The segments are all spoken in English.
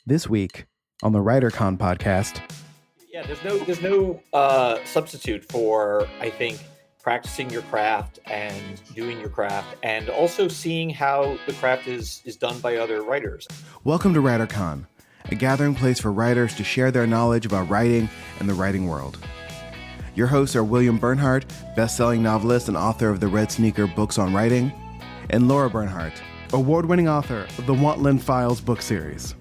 This week on the WriterCon podcast. Yeah, there's no substitute for, I think, practicing your craft and doing your craft, and also seeing how the craft is done by other writers. Welcome to WriterCon, a gathering place for writers to share their knowledge about writing and the writing world. Your hosts are William Bernhardt, best-selling novelist and author of the Red Sneaker books on writing, and Laura Bernhardt, award-winning author of the Wantland Files book series.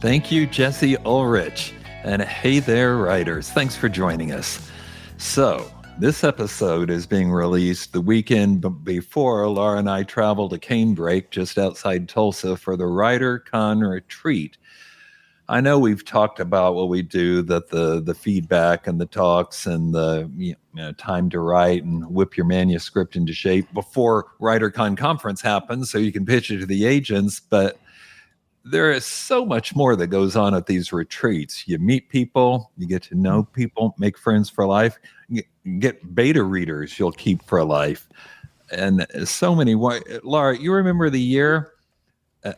Thank you, Jesse Ulrich. And hey there, writers. Thanks for joining us. So, this episode is being released the weekend before Laura and I travel to Canebrake, just outside Tulsa, for the WriterCon retreat. I know we've talked about what we do, that the feedback and the talks and the time to write and whip your manuscript into shape before WriterCon conference happens so you can pitch it to the agents, but there is so much more that goes on at these retreats. You meet people, you get to know people, make friends for life, you get beta readers you'll keep for life. And so many. Laura, you remember the year,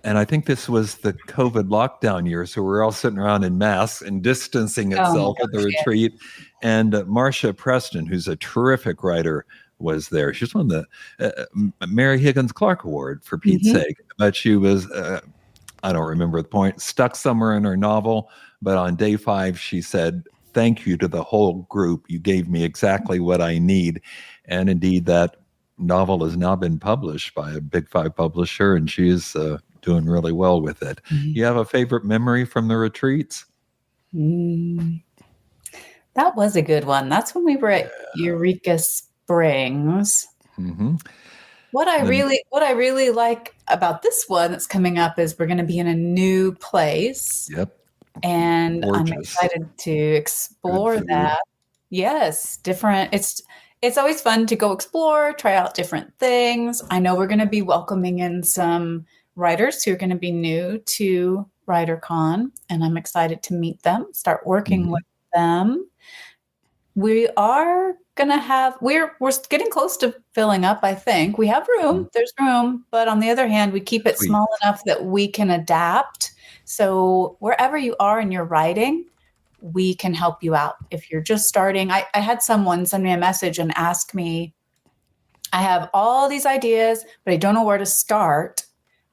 and I think this was the COVID lockdown year, so we're all sitting around in masks and distancing itself at the retreat. And Marcia Preston, who's a terrific writer, was there. She's won the Mary Higgins Clark Award, for Pete's sake. But she was... I don't remember the point, stuck somewhere in her novel, but on day 5, she said, "Thank you to the whole group. You gave me exactly what I need." And indeed, that novel has now been published by a Big 5 publisher, and she's doing really well with it. You have a favorite memory from the retreats? That was a good one. That's when we were at Eureka Springs. What I really like about this one that's coming up is we're going to be in a new place. Yep. And Gorgeous. I'm excited to explore that. Yes, different. It's always fun to go explore, try out different things. I know we're going to be welcoming in some writers who are going to be new to WriterCon, and I'm excited to meet them, start working with them. We are going to have, we're getting close to filling up, I think. We have room, there's room, but on the other hand, we keep it small enough that we can adapt. So wherever you are in your writing, we can help you out. If you're just starting, I had someone send me a message and ask me, I have all these ideas, but I don't know where to start.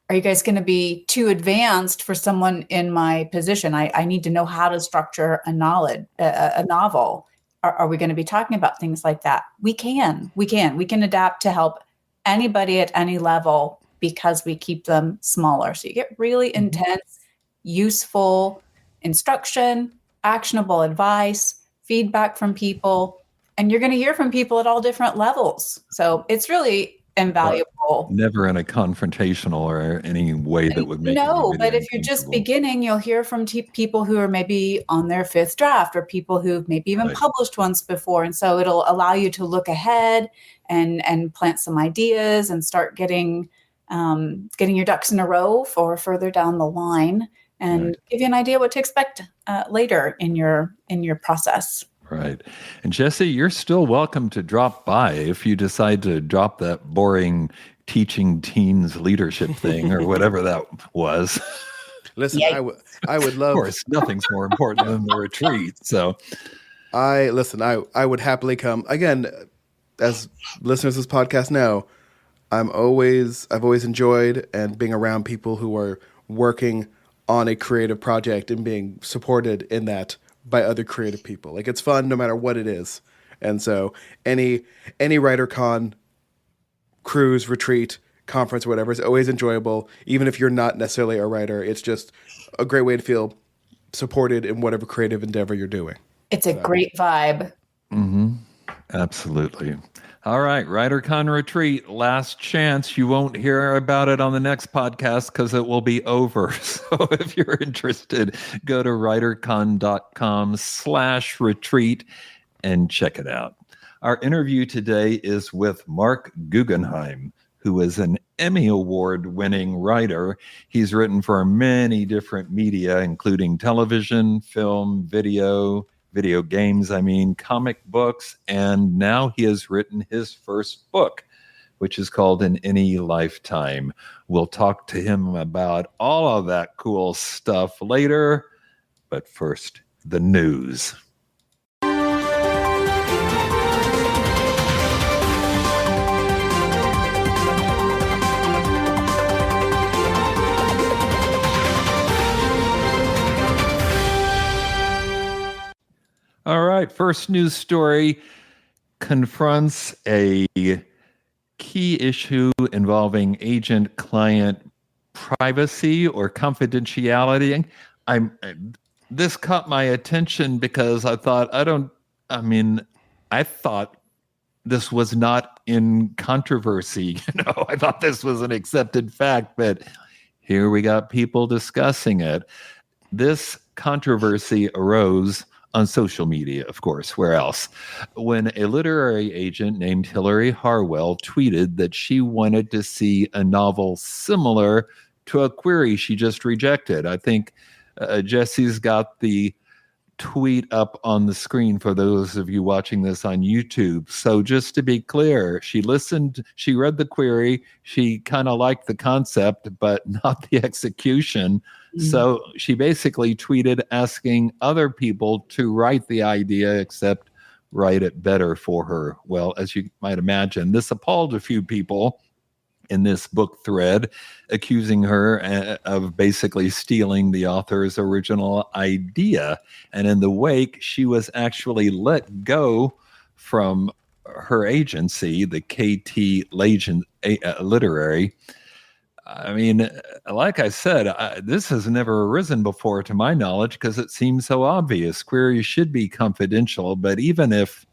Are you guys going to be too advanced for someone in my position? I need to know how to structure a novel. Are we going to be talking about things like that? We can adapt to help anybody at any level because we keep them smaller. So you get really intense, useful instruction, actionable advice, feedback from people, and you're going to hear from people at all different levels. So it's really invaluable. Never in a confrontational or any way that would make but if you're just beginning, you'll hear from people who are maybe on their 5th draft, or people who've maybe even published once before. And so it'll allow you to look ahead and plant some ideas and start getting your ducks in a row for further down the line, and give you an idea what to expect later in your process. Right. And Jesse, you're still welcome to drop by if you decide to drop that boring teaching teens leadership thing or whatever that was. Listen, I would love... Of course, nothing's more important than the retreat. So I would happily come. Again, as listeners of this podcast know, I've always enjoyed and being around people who are working on a creative project and being supported in that by other creative people. Like, it's fun no matter what it is. And so any WriterCon cruise, retreat, conference, whatever, is always enjoyable. Even if you're not necessarily a writer, it's just a great way to feel supported in whatever creative endeavor you're doing. It's a great vibe. Absolutely. All right, WriterCon retreat, last chance. You won't hear about it on the next podcast because it will be over. So if you're interested, go to writercon.com/retreat and check it out. Our interview today is with Marc Guggenheim, who is an Emmy Award-winning writer. He's written for many different media, including television, film, video games, comic books, and now he has written his first book. which is called In Any Lifetime. We'll talk to him about all of that cool stuff later. But first, the news. All right, first news story confronts a key issue involving agent-client privacy or confidentiality. This caught my attention because I thought this was not in controversy. I thought this was an accepted fact, but here we got people discussing it. This controversy arose on social media, of course. Where else? When a literary agent named Hillary Harwell tweeted that she wanted to see a novel similar to a query she just rejected. I think Jesse's got the tweet up on the screen for those of you watching this on YouTube. So just to be clear, she read the query, she kind of liked the concept, but not the execution. So she basically tweeted asking other people to write the idea, except write it better for her. Well, as you might imagine, this appalled a few people in this book thread, accusing her of basically stealing the author's original idea. And in the wake, she was actually let go from her agency, the KT Literary. I mean, like I said, this has never arisen before to my knowledge because it seems so obvious. Queries should be confidential, but even if,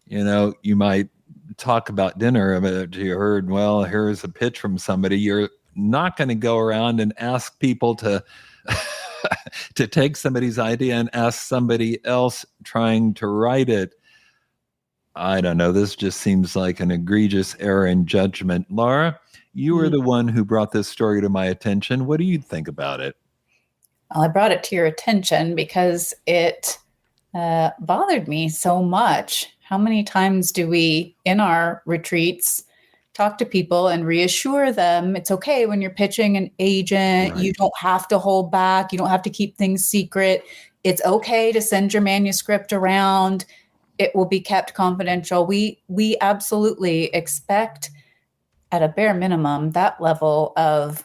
you might talk about dinner, but you heard, well, here's a pitch from somebody, you're not going to go around and ask people to to take somebody's idea and ask somebody else trying to write it. I don't know. This just seems like an egregious error in judgment. Laura, you were the one who brought this story to my attention. What do you think about it? Well, I brought it to your attention because it bothered me so much. How many times do we, in our retreats, talk to people and reassure them it's okay when you're pitching an agent. Right. You don't have to hold back. You don't have to keep things secret. It's okay to send your manuscript around. It will be kept confidential. We absolutely expect, at a bare minimum, that level of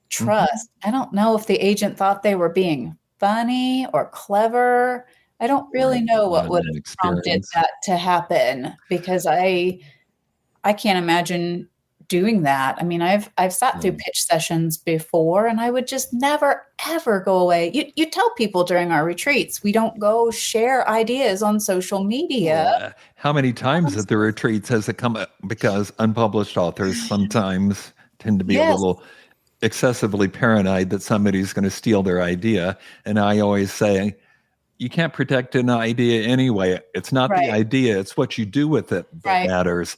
trust. I don't know if the agent thought they were being funny or clever. I don't really know what would have prompted that to happen, because I can't imagine doing that. I mean, I've sat through pitch sessions before, and I would just never, ever go away. You tell people during our retreats, we don't go share ideas on social media. How many times at the retreats has it come up? Because unpublished authors sometimes tend to be a little excessively paranoid that somebody's going to steal their idea. And I always say, you can't protect an idea anyway. It's not the idea, it's what you do with it that matters.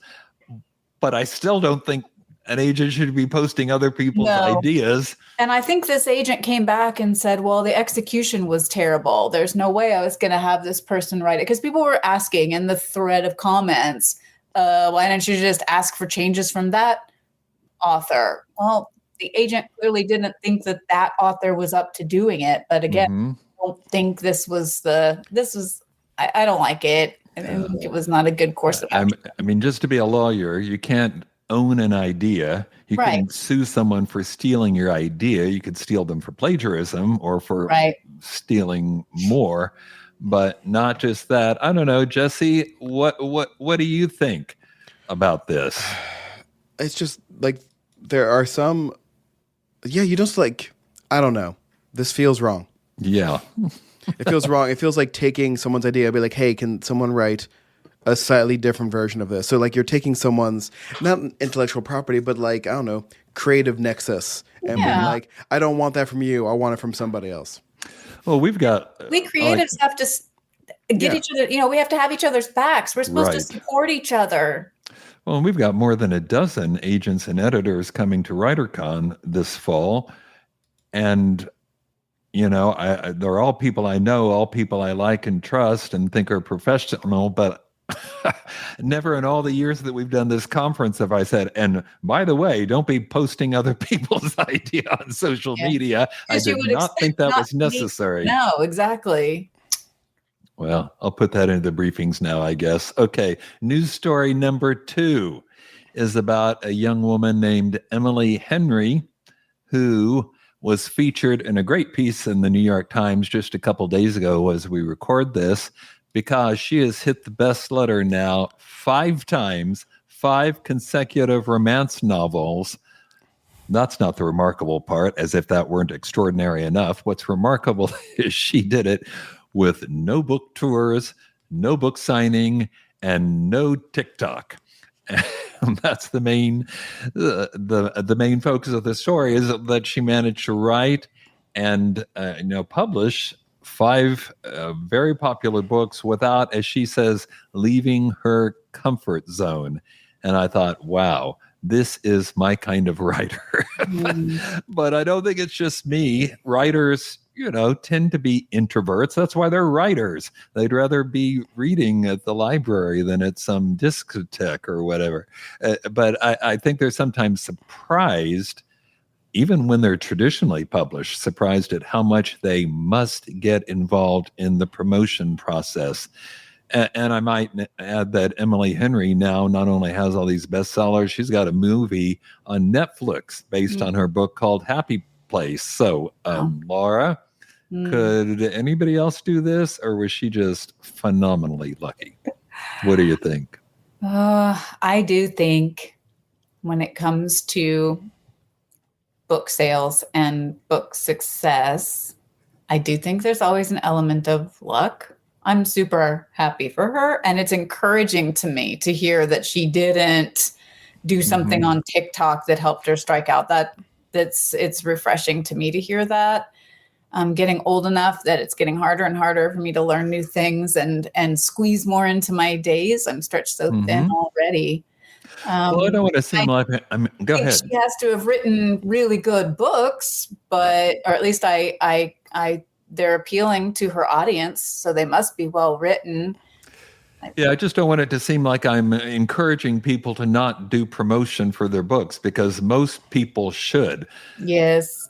But I still don't think an agent should be posting other people's ideas. And I think this agent came back and said, well, the execution was terrible. There's no way I was going to have this person write it. Because people were asking in the thread of comments, why don't you just ask for changes from that author? Well, the agent clearly didn't think that author was up to doing it. But again, I don't think I don't like it. I think it was not a good course of action. I mean, just to be a lawyer, you can't own an idea. You can sue someone for stealing your idea. You could steal them for plagiarism or for stealing more, but not just that. I don't know, Jesse, what do you think about this? It's just like there are some, you just like, I don't know. This feels wrong. Yeah. It feels wrong. It feels like taking someone's idea and be like, hey, can someone write a slightly different version of this? So like you're taking someone's, not intellectual property, but like, I don't know, creative nexus and being like, I don't want that from you. I want it from somebody else. Well, we creatives have to get each other, we have to have each other's backs. We're supposed to support each other. Well, we've got more than a dozen agents and editors coming to WriterCon this fall. And they're all people I know, all people I like and trust and think are professional, but Never in all the years that we've done this conference have I said, and by the way, don't be posting other people's idea on social media. I Because you did would not think expect that not was to be- necessary. No, exactly. Well, I'll put that into the briefings now, I guess. Okay, news story number 2 is about a young woman named Emily Henry, who was featured in a great piece in the New York Times just a couple days ago as we record this, because she has hit the bestseller now 5 times, 5 consecutive romance novels. That's not the remarkable part, as if that weren't extraordinary enough. What's remarkable is she did it with no book tours, no book signing, and no TikTok. And that's the main the main focus of the story, is that she managed to write and publish 5 very popular books without, as she says, leaving her comfort zone. And I thought, wow, this is my kind of writer. But I don't think it's just me. Writers, tend to be introverts. That's why they're writers. They'd rather be reading at the library than at some discotheque or whatever. But I think they're sometimes surprised, even when they're traditionally published, surprised at how much they must get involved in the promotion process. And I might add that Emily Henry now not only has all these bestsellers, she's got a movie on Netflix based on her book called Happy Place. So, Laura, could anybody else do this, or was she just phenomenally lucky? What do you think? I do think when it comes to book sales and book success, I do think there's always an element of luck. I'm super happy for her, and it's encouraging to me to hear that she didn't do something on TikTok that helped her strike out. It's refreshing to me to hear that. I'm getting old enough that it's getting harder and harder for me to learn new things and squeeze more into my days. I'm stretched so thin already. Well, I don't want to seem like go ahead. She has to have written really good books, or at least they're appealing to her audience, so they must be well written. Yeah, I just don't want it to seem like I'm encouraging people to not do promotion for their books, because most people should. Yes.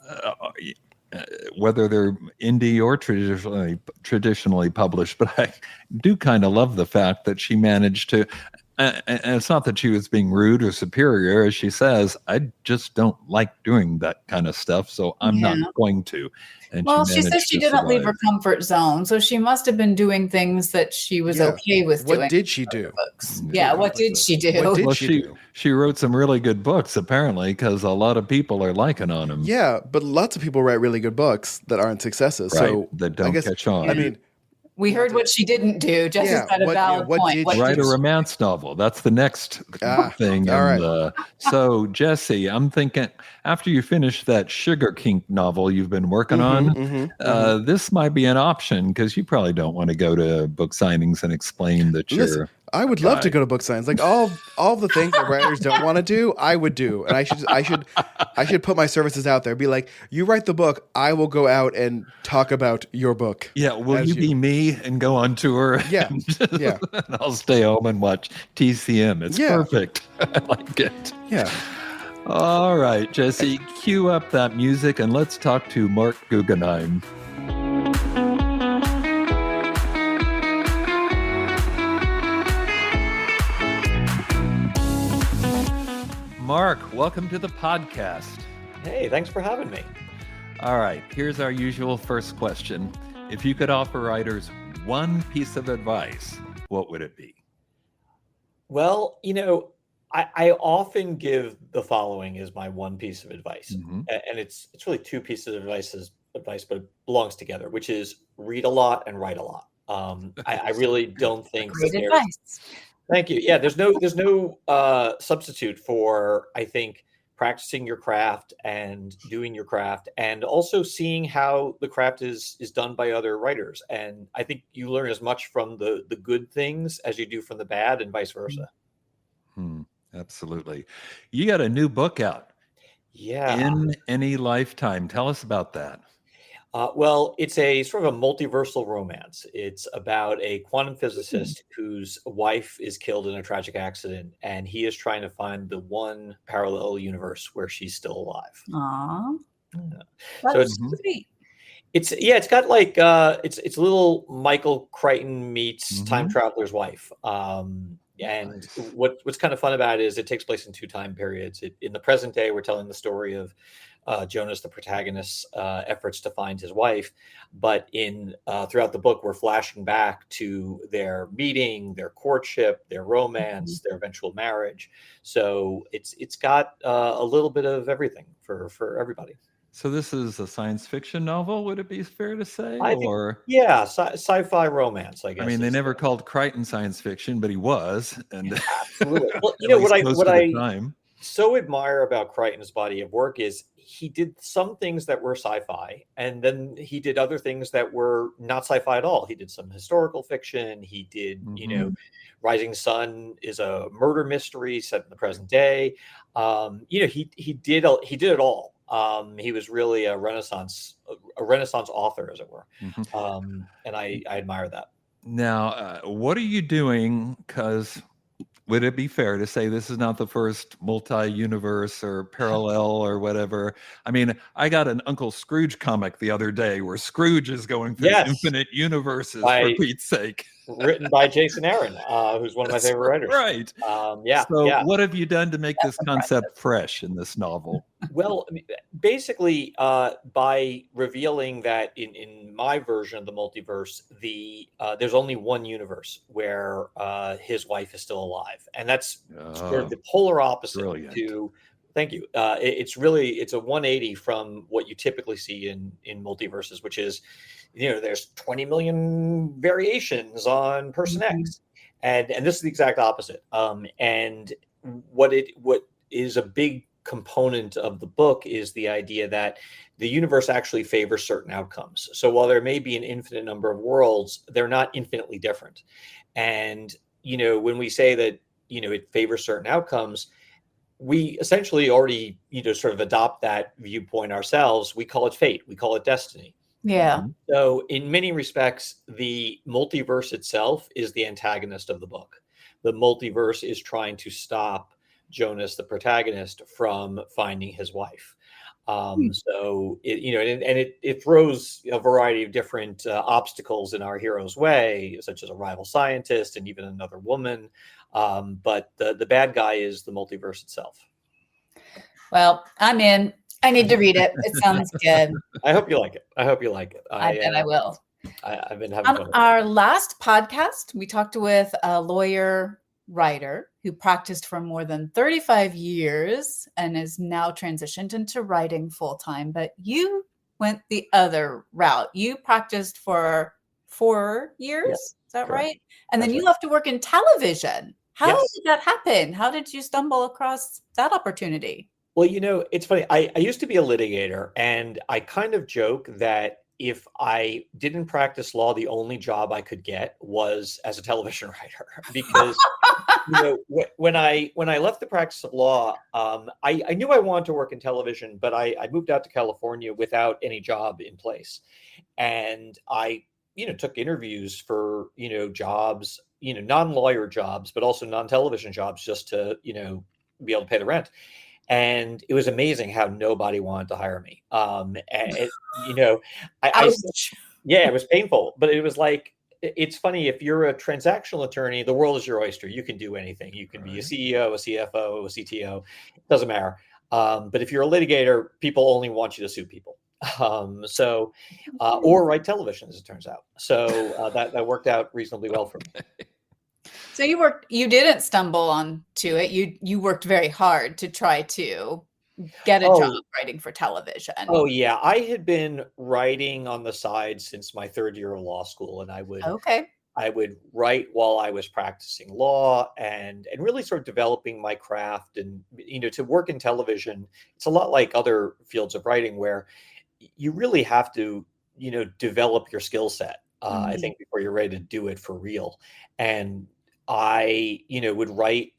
Whether they're indie or traditionally published. But I do kind of love the fact that she managed to, and it's not that she was being rude or superior, as she says, I just don't like doing that kind of stuff, so I'm not going to. And she says she didn't leave her comfort zone, so she must have been doing things that she was okay with doing. What did she do? Books. Yeah, what did she do? What did she do? She wrote some really good books, apparently, because a lot of people are liking on them. Yeah, but lots of people write really good books that aren't successes. Right, so that don't catch on. I mean, we heard what she didn't do. Jesse's got a valid point. Write a romance novel. That's the next thing. All right. So, Jesse, I'm thinking, after you finish that Sugar Kink novel you've been working on, this might be an option, because you probably don't want to go to book signings and explain that you're... I would love to go to book signings. Like all the things that writers don't want to do, I would do. And I should put my services out there. Be like, you write the book, I will go out and talk about your book. Yeah, will you be me and go on tour? Yeah. And I'll stay home and watch TCM. It's perfect. I like it. Yeah. All right, Jesse, cue up that music and let's talk to Marc Guggenheim. Marc, welcome to the podcast. Hey, thanks for having me. All right, here's our usual first question. If you could offer writers one piece of advice, what would it be? Well, I often give the following as my one piece of advice. And it's really 2 pieces of advice, but it belongs together, which is read a lot and write a lot. I really don't think Great advice. Thank you. Yeah, there's no substitute for, I think, practicing your craft and doing your craft, and also seeing how the craft is done by other writers. And I think you learn as much from the good things as you do from the bad, and vice versa. Absolutely. You got a new book out. Yeah. In Any Lifetime. Tell us about that. Well, it's a sort of a multiversal romance. It's about a quantum physicist whose wife is killed in a tragic accident, and he is trying to find the one parallel universe where she's still alive. Aw, Yeah. So that's sweet. it's got like it's a little Michael Crichton meets Time Traveler's Wife. And Nice. what's kind of fun about it is it takes place in two time periods. In the present day, we're telling the story of Jonas, the protagonist's efforts to find his wife, but in throughout the book, we're flashing back to their meeting, their courtship, their romance, their eventual marriage. So it's got a little bit of everything for everybody. So this is a science fiction novel, would it be fair to say? I think, Or yeah, sci-fi romance, I guess. I mean, they is never the- called Crichton science fiction, but he was, and Absolutely. Well, at least most what of the I time. so admire about Crichton's body of work is he did some things that were sci-fi, and then he did other things that were not sci-fi at all. He did some historical fiction. He did, Rising Sun is a murder mystery set in the present day. He did it all. He was really a Renaissance author, as it were, and I admire that. Now, what are you doing? Because would it be fair to say this is not the first multi-universe or parallel or whatever? I mean, I got an Uncle Scrooge comic the other day where Scrooge is going through Yes, infinite universes, for by Pete's sake. written by Jason Aaron, who's one of my That's favorite writers. right. Yeah, So yeah. what have you done to make this concept fresh in this novel? Well, I mean, basically, by revealing that in my version of the multiverse, there's only one universe where his wife is still alive, and that's sort of the polar opposite brilliant. to. Thank you. It's a 180 from what you typically see in multiverses, which is, there's 20 million variations on person X, and this is the exact opposite. And what is a big component of the book is the idea that the universe actually favors certain outcomes. So while there may be an infinite number of worlds, they're not infinitely different. And when we say that it favors certain outcomes, we essentially already sort of adopt that viewpoint ourselves. We call it fate. We call it destiny. Yeah. So in many respects, the multiverse itself is the antagonist of the book. The multiverse is trying to stop Jonas, the protagonist, from finding his wife. So it throws a variety of different obstacles in our hero's way, such as a rival scientist and even another woman. But the bad guy is the multiverse itself. Well, I'm in. I need to read it. It sounds good. I hope you like it. I bet I will. I've been having fun. On our last podcast, we talked with a lawyer writer who practiced for more than 35 years and is now transitioned into writing full time. But you went the other route. You practiced for 4 years. Yes, is that correct. right? And That's then you right. left to work in television. How Yes. did that happen? How did you stumble across that opportunity? Well, it's funny. I used to be a litigator, and I kind of joke that if I didn't practice law, the only job I could get was as a television writer. Because when I left the practice of law, I knew I wanted to work in television, but I moved out to California without any job in place, and I took interviews for jobs, non-lawyer jobs, but also non-television jobs, just to be able to pay the rent. And it was amazing how nobody wanted to hire me. It was painful, but it was like, it's funny, if you're a transactional attorney, the world is your oyster. You can do anything. You can be a CEO, a CFO, a CTO, it doesn't matter. But if you're a litigator, people only want you to sue people. Or write television, as it turns out. So that worked out reasonably well for me. So you didn't stumble onto it. You worked very hard to try to get a job writing for television. Oh yeah. I had been writing on the side since my third year of law school, and I would write while I was practicing law and really sort of developing my craft. And to work in television, it's a lot like other fields of writing where you really have to develop your skill set, I think, before you're ready to do it for real. And I would write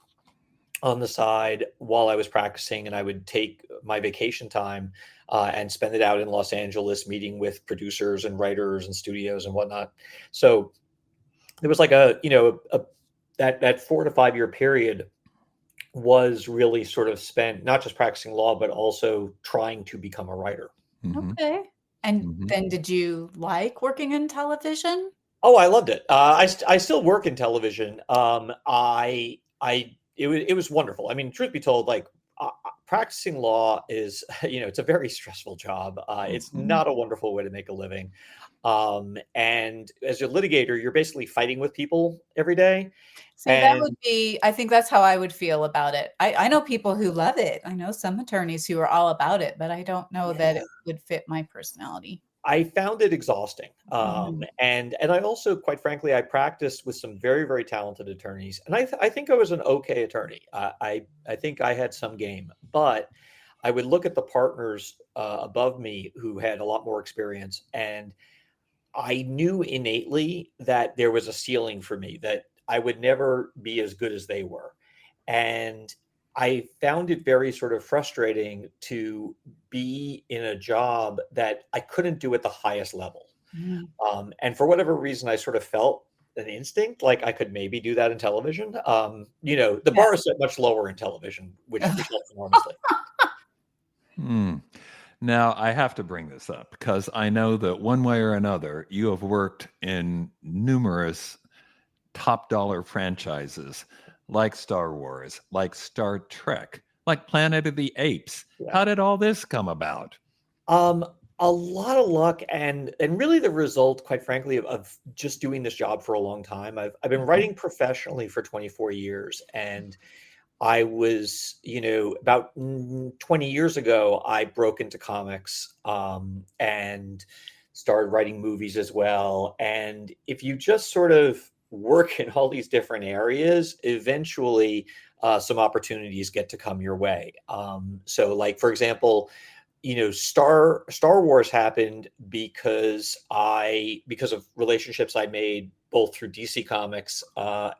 on the side while I was practicing, and I would take my vacation time and spend it out in Los Angeles, meeting with producers and writers and studios and whatnot. So there was like that 4 to 5 year period was really sort of spent not just practicing law, but also trying to become a writer. Mm-hmm. Okay. And Mm-hmm. then did you like working in television? Oh, I loved it. I still work in television. It was wonderful. I mean, truth be told, like practicing law is, it's a very stressful job. It's Mm-hmm. not a wonderful way to make a living. And as a litigator, you're basically fighting with people every day. See, that And would be, I think that's how I would feel about it. I know people who love it. I know some attorneys who are all about it, but I don't know that yeah, it would fit my personality. I found it exhausting. Mhm. And I also, quite frankly, I practiced with some very, very talented attorneys, and I think I was an okay attorney. I think I had some game, but I would look at the partners above me who had a lot more experience, and I knew innately that there was a ceiling for me, that I would never be as good as they were. And I found it very sort of frustrating to be in a job that I couldn't do at the highest level. Mm. And for whatever reason, I sort of felt an instinct like I could maybe do that in television. The bar is set much lower in television, which helps enormously. Hmm. Now, I have to bring this up because I know that one way or another, you have worked in numerous top dollar franchises like Star Wars, like Star Trek, like Planet of the Apes. Yeah. How did all this come about? Um, a lot of luck and really the result, quite frankly, of just doing this job for a long time. I've been writing professionally for 24 years, and I was, about 20 years ago, I broke into comics and started writing movies as well. And if you just sort of work in all these different areas, eventually some opportunities get to come your way. So, like for example, Star Wars happened because of relationships I made both through DC Comics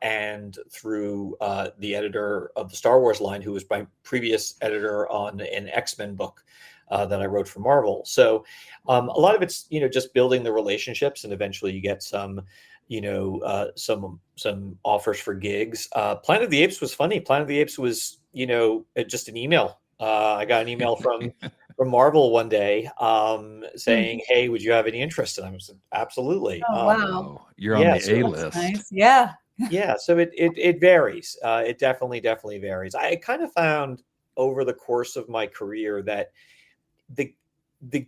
and through the editor of the Star Wars line, who was my previous editor on an X-Men book that I wrote for Marvel. So a lot of it's just building the relationships, and eventually you get some some offers for gigs. Planet of the Apes was funny. Planet of the Apes was just an email. I got an email from Marvel one day Mm. saying, "Hey, would you have any interest?" And I was absolutely. Oh, wow. Wow, you're on Yeah, the so A That's list. nice. Yeah. yeah, so it varies. It definitely varies. I kind of found over the course of my career that the the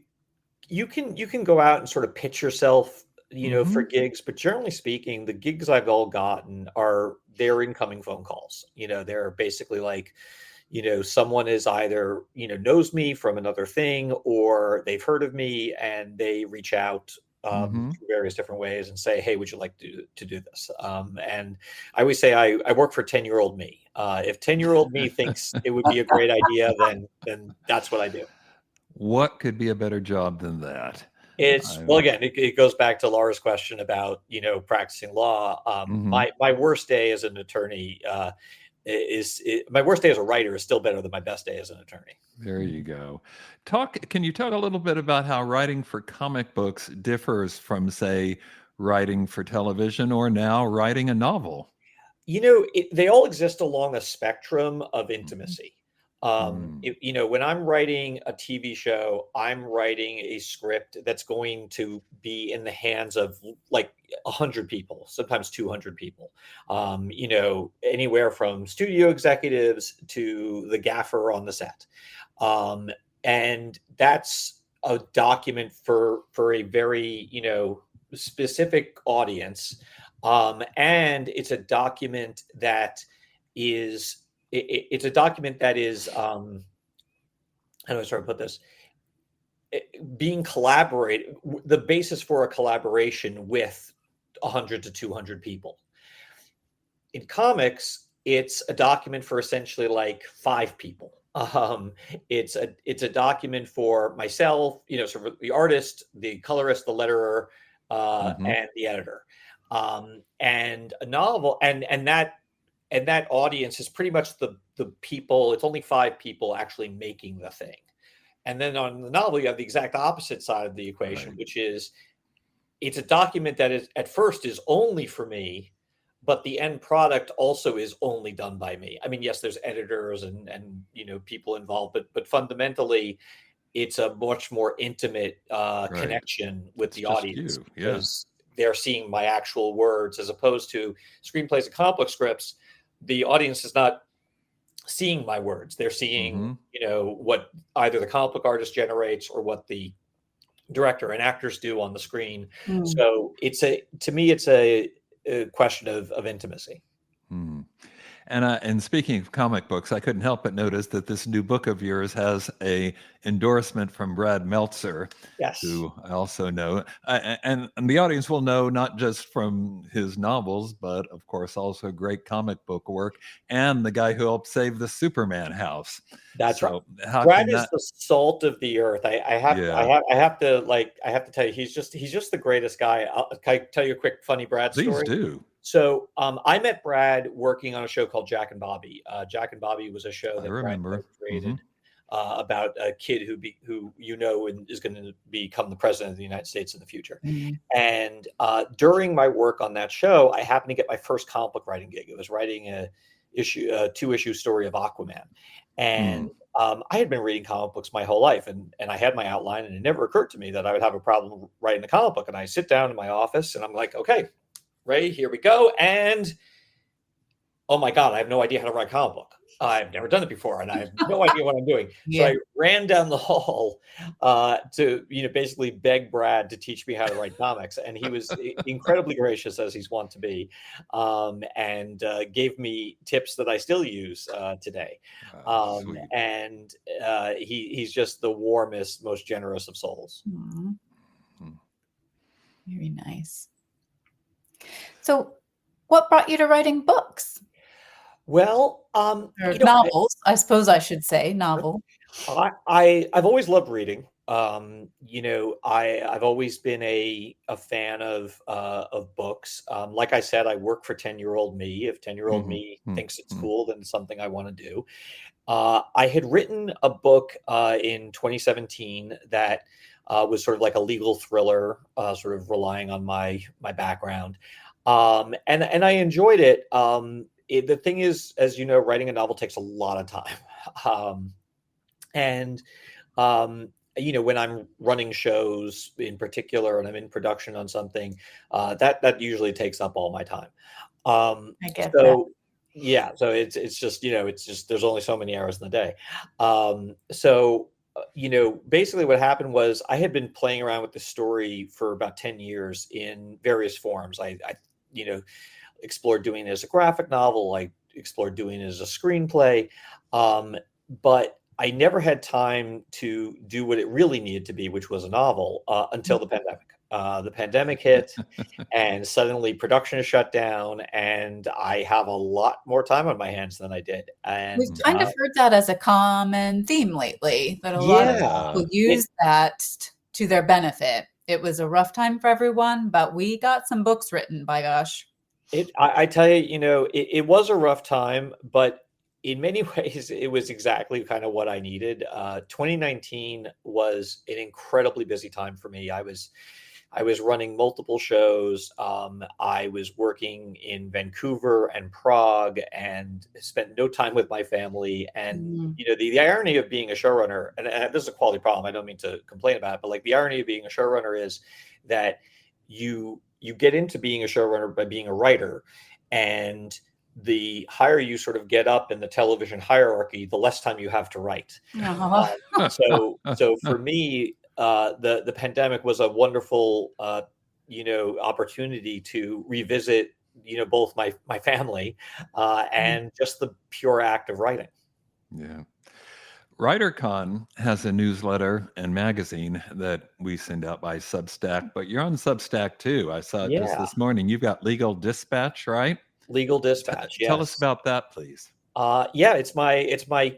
you can go out and sort of pitch yourself, for Mm-hmm. gigs, but generally speaking, the gigs I've all gotten are their incoming phone calls. They're basically like, someone is either, knows me from another thing, or they've heard of me and they reach out Mm-hmm. through various different ways and say, "Hey, would you like to do this?" And I always say I work for 10-year-old me. If 10-year-old me thinks it would be a great idea, then that's what I do. What could be a better job than that? Well, again, it goes back to Laura's question about practicing law. Mhm. My worst day as an attorney my worst day as a writer is still better than my best day as an attorney. There you go. Can you talk a little bit about how writing for comic books differs from, say, writing for television or now writing a novel? They all exist along a spectrum of Mhm. intimacy. Mm. When I'm writing a TV show, I'm writing a script that's going to be in the hands of like 100 people, sometimes 200 people. Anywhere from studio executives to the gaffer on the set. Um, and that's a document for a very, specific audience, and it's a document that is it's a document that is how do I sort of put this, being collaborated, the basis for a collaboration with 100 to 200 people. In comics, it's a document for essentially like 5 people. It's a document for myself, sort of the artist, the colorist, the letterer, Mhm. and the editor. And a novel, and that audience is pretty much the people. It's only 5 people actually making the thing, And then on the novel, you have the exact opposite side of the equation, Right. which is it's a document that is at first is only for me, but the end product also is only done by me. I mean, yes, there's editors and people involved, but fundamentally, it's a much more intimate Right. connection with It's the just audience you. Yeah. because they're seeing my actual words as opposed to screenplays and comic book scripts. The audience is not seeing my words. They're seeing, Mm-hmm. what either the comic book artist generates or what the director and actors do on the screen. Mm. So to me, it's a question of intimacy. Hmm. And speaking of comic books, I couldn't help but notice that this new book of yours has a endorsement from Brad Meltzer, Yes. who I also know, and the audience will know not just from his novels, but of course also great comic book work, and the guy who helped save the Superman house. That's right. So how Brad can is that? the salt of the earth. Yeah, I have to tell you, he's just the greatest guy. Can I tell you a quick funny Brad please story? do. So I met Brad working on a show called Jack and Bobby. Jack and Bobby was a show I that Brad remember. Hmm. created about a kid who and is going to become the president of the United States in the future. Mm. And during my work on that show, I happened to get my first comic book writing gig. It was writing a 2-issue story of Aquaman, and I had been reading comic books my whole life, and I had my outline, and it never occurred to me that I would have a problem writing a comic book. And I sit down in my office, and I'm like, okay, Ray, here we go. And oh my God, I have no idea how to write a comic book. I've never done it before, and I have no idea what I'm doing. So Yeah. I ran down the hall to, basically beg Brad to teach me how to write comics, and he was incredibly gracious as he's wont to be, and gave me tips that I still use today. Sweet. And he's just the warmest, most generous of souls. Aw. Hmm. Very nice. So, what brought you to writing books Well, or novels? I suppose I should say novel. I've always loved reading. I've always been a fan of books. Like I said, I work for 10-year-old me. If 10-year-old Mhm. me Mm, thinks it's mm. cool, then it's something I want to do. I had written a book in 2017 that was sort of like a legal thriller, sort of relying on my background, and I enjoyed it. The thing is, as you know, writing a novel takes a lot of time. Um, and when I'm running shows in particular and I'm in production on something, that usually takes up all my time. I get that. So yeah, so it's just there's only so many hours in the day. Basically what happened was I had been playing around with the story for about 10 years in various forms. I explored doing it as a graphic novel. I explored doing it as a screenplay. But I never had time to do what it really needed to be, which was a novel, until the pandemic. The pandemic hit, and suddenly production is shut down, and I have a lot more time on my hands than I did. And We've kind of heard that as a common theme lately, that a lot of yeah, people use that to their benefit. It was a rough time for everyone, but we got some books written, by gosh. I tell you, it was a rough time, but in many ways, it was exactly kind of what I needed. 2019 was an incredibly busy time for me. I was running multiple shows. I was working in Vancouver and Prague, and spent no time with my family. And Mm. the irony of being a showrunner, and this is a quality problem. I don't mean to complain about it, but like the irony of being a showrunner is that you get into being a showrunner by being a writer, and the higher you sort of get up in the television hierarchy, the less time you have to write. Aw. So for me, the pandemic was a wonderful opportunity to revisit both my family and just the pure act of writing. Yeah. WriterCon has a newsletter and magazine that we send out by Substack, but you're on Substack too. I saw it just Yeah, this morning. You've got Legal Dispatch, right? Legal Dispatch. Tell us Yes. about that, please. Yeah, it's my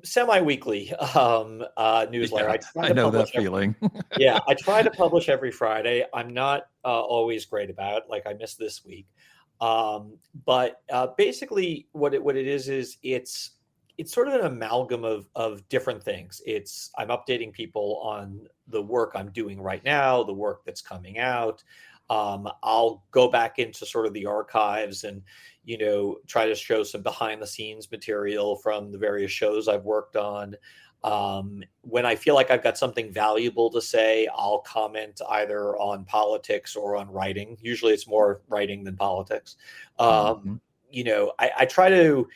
semi-weekly newsletter. Yeah, I try I to know publish that feeling. Yeah, I try to publish every Friday. I'm not always great about it. Like I missed this week. But basically what it is it's sort of an amalgam of different things. I'm updating people on the work I'm doing right now, the work that's coming out. I'll go back into sort of the archives and, try to show some behind the scenes material from the various shows I've worked on. When I feel like I've got something valuable to say, I'll comment either on politics or on writing. Usually it's more writing than politics. Mhm. I try to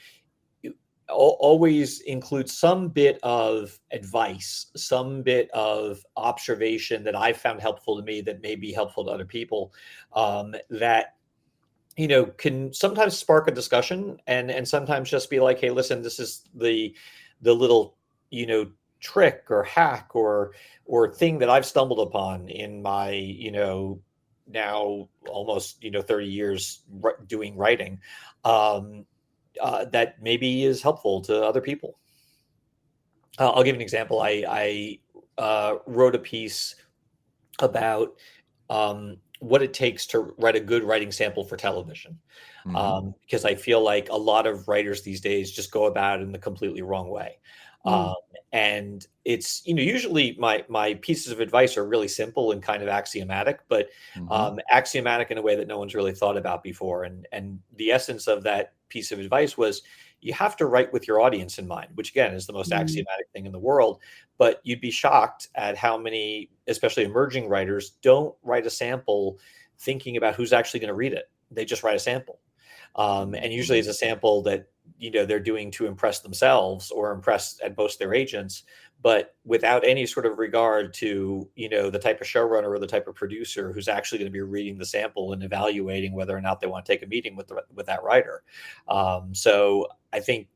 always include some bit of advice, some bit of observation that I found helpful to me that may be helpful to other people, that can sometimes spark a discussion, and sometimes just be like, hey, listen, this is the little trick or hack or thing that I've stumbled upon in my now almost 30 years doing writing, that maybe is helpful to other people. I'll give an example. I wrote a piece about what it takes to write a good writing sample for television, because I feel like a lot of writers these days just go about it in the completely wrong way. Mm. And it's usually my pieces of advice are really simple and kind of axiomatic, but axiomatic in a way that no one's really thought about before. And the essence of that piece of advice was, you have to write with your audience in mind, which again is the most axiomatic thing in the world. But you'd be shocked at how many, especially emerging writers, don't write a sample thinking about who's actually going to read it. They just write a sample. And usually it's a sample that they're doing to impress themselves or impress at most their agents, but without any sort of regard to the type of showrunner or the type of producer who's actually going to be reading the sample and evaluating whether or not they want to take a meeting with that writer. So I think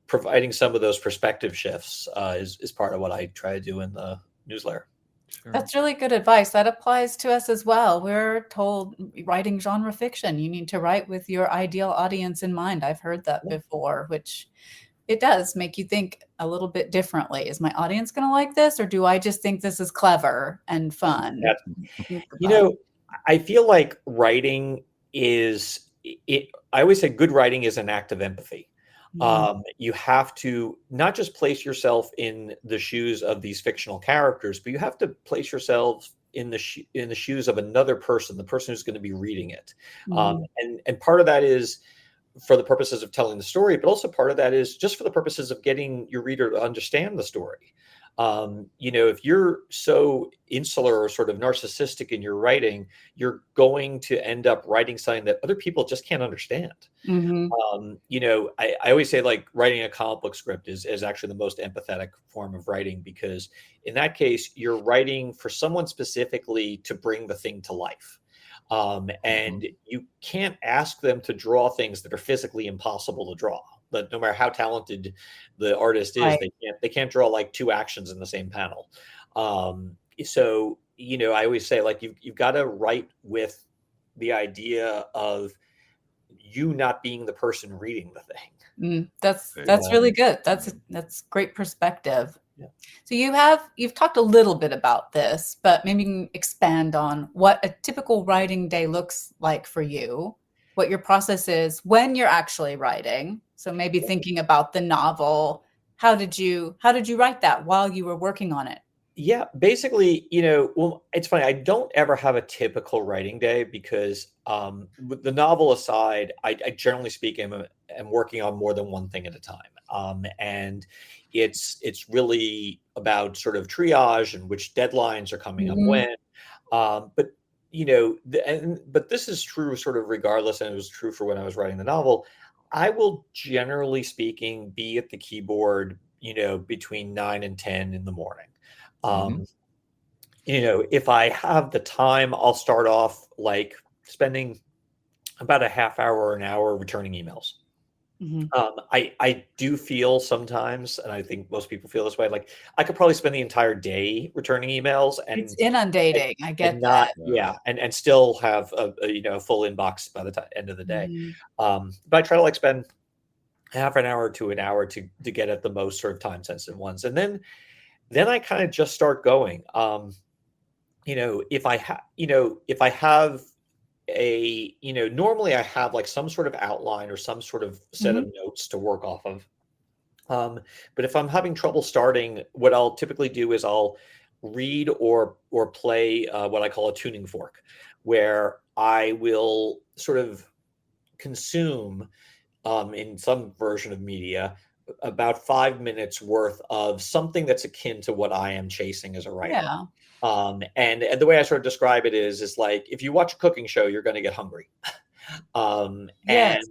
providing some of those perspective shifts is part of what I try to do in the newsletter. Sure. That's really good advice. That applies to us as well. We're told writing genre fiction, you need to write with your ideal audience in mind. I've heard that before, which it does make you think a little bit differently. Is my audience going to like this, or do I just think this is clever and fun? I feel like writing is it. I always say good writing is an act of empathy. You have to not just place yourself in the shoes of these fictional characters, but you have to place yourself in the shoes of another person, the person who's going to be reading it. And part of that is for the purposes of telling the story, but also part of that is just for the purposes of getting your reader to understand the story. If you're so insular or sort of narcissistic in your writing, you're going to end up writing something that other people just can't understand. I always say, like, writing a comic book script is actually the most empathetic form of writing, because in that case, you're writing for someone specifically to bring the thing to life. And you can't ask them to draw things that are physically impossible to draw. But no matter how talented the artist is, Right. they can't draw like two actions in the same panel. So I always say, like, you've got to write with the idea of you not being the person reading the thing. That's really good. That's great perspective. Yeah. So you've talked a little bit about this, but maybe you can expand on what a typical writing day looks like for you, what your process is when you're actually writing. So maybe thinking about the novel, how did you write that while you were working on it? Yeah, basically, well, it's funny. I don't ever have a typical writing day because, with the novel aside, I generally speaking am working on more than one thing at a time. And it's really about sort of triage and which deadlines are coming up when. But but this is true sort of regardless, and it was true for when I was writing the novel. I will generally speaking be at the keyboard, between 9 and 10 in the morning. If I have the time, I'll start off like spending about a half hour or an hour returning emails. I do feel sometimes, and I think most people feel this way, like I could probably spend the entire day returning emails It's inundating. I get and not, that. and still have a full inbox by the end of the day. But I try to like spend half an hour to an hour to get at the most sort of time sensitive ones, and then I kind of just start going. If I have normally I have like some sort of outline or some sort of set of notes to work off of. But if I'm having trouble starting, what I'll typically do is I'll read or play what I call a tuning fork, where I will sort of consume in some version of media about 5 minutes worth of something that's akin to what I am chasing as a writer. Yeah. And the way I sort of describe it is like if you watch a cooking show, you're going to get hungry. Yes. And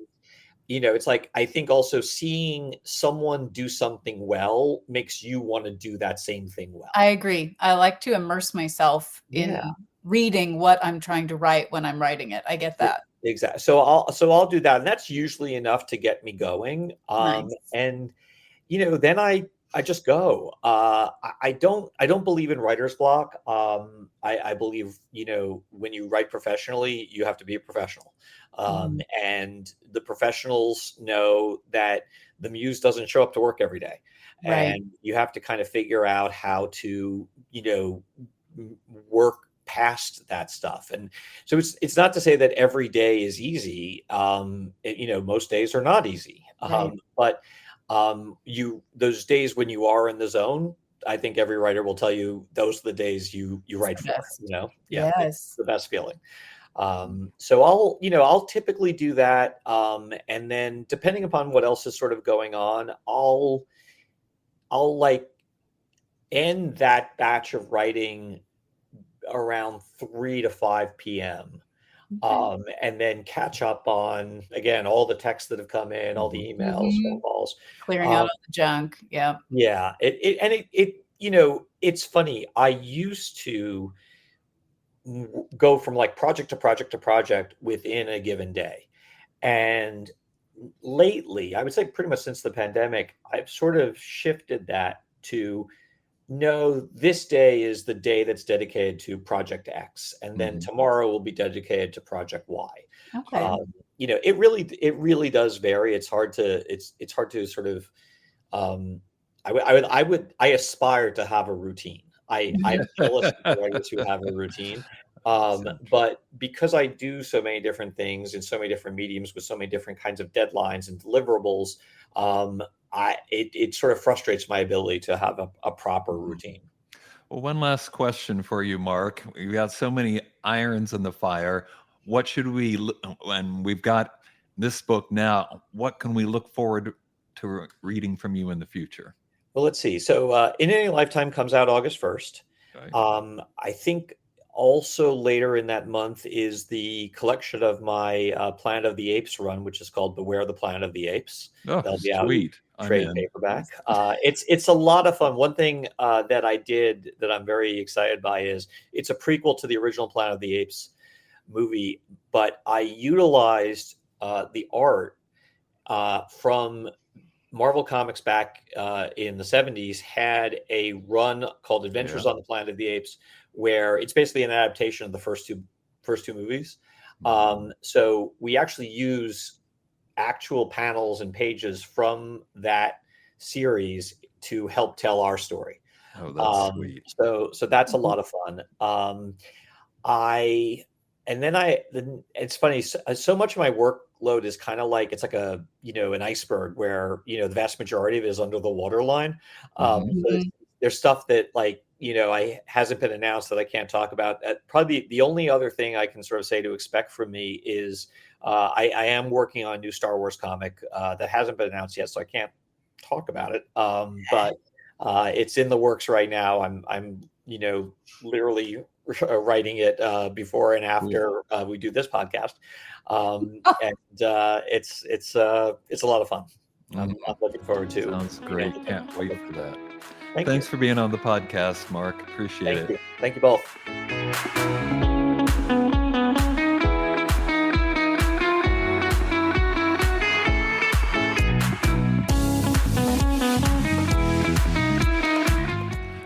it's like I think also seeing someone do something well makes you want to do that same thing well. I agree. I like to immerse myself in reading what I'm trying to write when I'm writing it. I get that. Exactly. So I'll do that, and that's usually enough to get me going. Nice. And then I just go. I don't believe in writer's block. I believe when you write professionally, you have to be a professional. And the professionals know that the muse doesn't show up to work every day, Right. and you have to kind of figure out how to work past that stuff. And so it's not to say that every day is easy. Most days are not easy. Right. But those days when you are in the zone, I think every writer will tell you those are the days you write the for. best. It's Yes. the best feeling. So I'll typically do that, and then depending upon what else is sort of going on, I'll like end that batch of writing around 3 to 5 p.m. Okay. And then catch up on, again, all the texts that have come in, all the emails, phone calls. Clearing out all the junk. Yeah. Yeah. It's funny. I used to go from like project to project to project within a given day. And lately, I would say pretty much since the pandemic, I've sort of shifted that to no, this day is the day that's dedicated to project X, and then tomorrow will be dedicated to project Y. Okay. It really does vary. It's hard to sort of. I aspire to have a routine. I'm jealous of writers who have a routine. But because I do so many different things in so many different mediums with so many different kinds of deadlines and deliverables, it sort of frustrates my ability to have a proper routine. Well, one last question for you, Mark. We've got so many irons in the fire. What should we, and we've got this book now, what can we look forward to reading from you in the future? Well, let's see. So In Any Lifetime comes out August 1st. Okay. I think also later in that month is the collection of my Planet of the Apes run, which is called Beware the Planet of the Apes. Oh, that'll be sweet. out trade paperback. It's a lot of fun. One thing that I did that I'm very excited by is it's a prequel to the original Planet of the Apes movie, but I utilized the art from Marvel Comics back in the 70s had a run called Adventures on the Planet of the Apes, where it's basically an adaptation of the first two movies. So we actually use actual panels and pages from that series to help tell our story. Oh, that's sweet. So that's a lot of fun. It's funny. So much of my workload is kind of like it's like an iceberg where the vast majority of it is under the waterline. So there's stuff that I hasn't been announced that I can't talk about. Probably the only other thing I can sort of say to expect from me is I am working on a new Star Wars comic that hasn't been announced yet, so I can't talk about it. But it's in the works right now. I'm literally writing it before and after we do this podcast, and it's a lot of fun. I'm looking forward to. Sounds great. Can't wait for that. Thanks for being on the podcast, Mark. Appreciate it. Thank you both.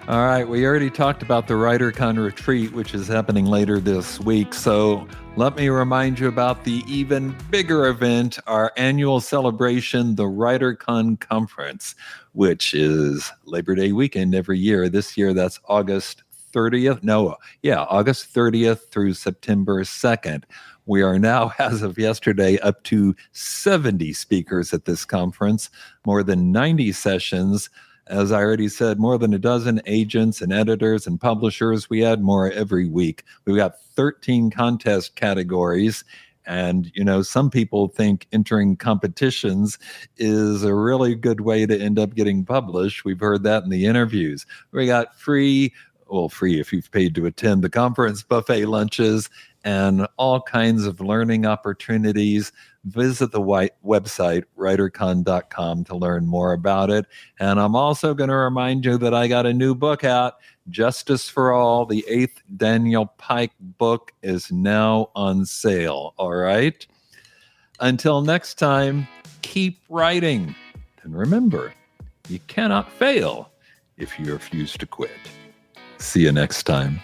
All right, we already talked about the WriterCon retreat, which is happening later this week. So let me remind you about the even bigger event, our annual celebration, the WriterCon Conference, which is Labor Day weekend every year. This year, that's August 30th. No, yeah, August 30th through September 2nd. We are now, as of yesterday, up to 70 speakers at this conference, more than 90 sessions. As I already said, more than a dozen agents and editors and publishers. We add more every week. We've got 13 contest categories. And, some people think entering competitions is a really good way to end up getting published. We've heard that in the interviews. We got free if you've paid to attend the conference, buffet lunches, and all kinds of learning opportunities. Visit the website, writercon.com, to learn more about it. And I'm also going to remind you that I got a new book out, Justice for All, the 8th Daniel Pike book is now on sale. All right? Until next time, keep writing. And remember, you cannot fail if you refuse to quit. See you next time.